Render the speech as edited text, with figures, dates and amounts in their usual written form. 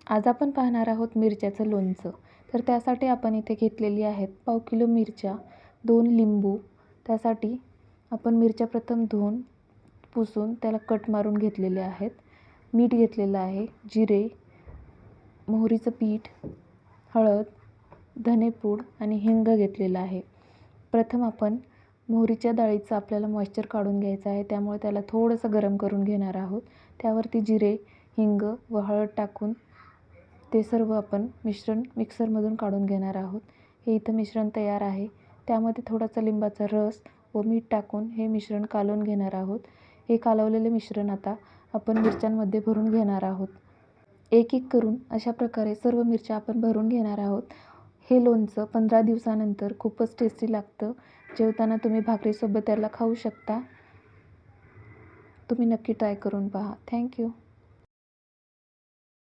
आज आपण पाहणार आहोत मिरच्याचं लोणचं. तर त्यासाठी आपण इथे घेतलेली आहेत पाव किलो मिरच्या, 2 लिंबू. त्यासाठी आपण मिरच्या प्रथम धुवून पुसून त्याला कट मारून घेतलेले आहेत. मीठ घेतलेलं आहे, जिरे, मोहरीचं पीठ, हळद, धनेपूड आणि हिंग घेतलेलं आहे. प्रथम आपण मोहरीच्या डाळीचं आपल्याला मॉइश्चर काढून घ्यायचं आहे, त्यामुळे त्याला थोडंसं गरम करून घेणार आहोत. त्यावरती जिरे, हिंग व हळद टाकून ते सर्व आपण मिश्रण मिक्सरमधून काढून घेणार आहोत. हे इथं मिश्रण तयार आहे. त्यामध्ये थोडासा लिंबाचा रस व मीठ टाकून हे मिश्रण कालवून घेणार आहोत. हे कालवलेले मिश्रण आता आपण मिरच्यांमध्ये भरून घेणार आहोत. एक एक करून अशा प्रकारे सर्व मिरच्या आपण भरून घेणार आहोत. हे लोणचं 15 दिवसानंतर खूपच टेस्टी लागतं. जेवताना तुम्ही भाकरीसोबत त्याला खाऊ शकता. तुम्ही नक्की ट्राय करून पहा. थँक्यू.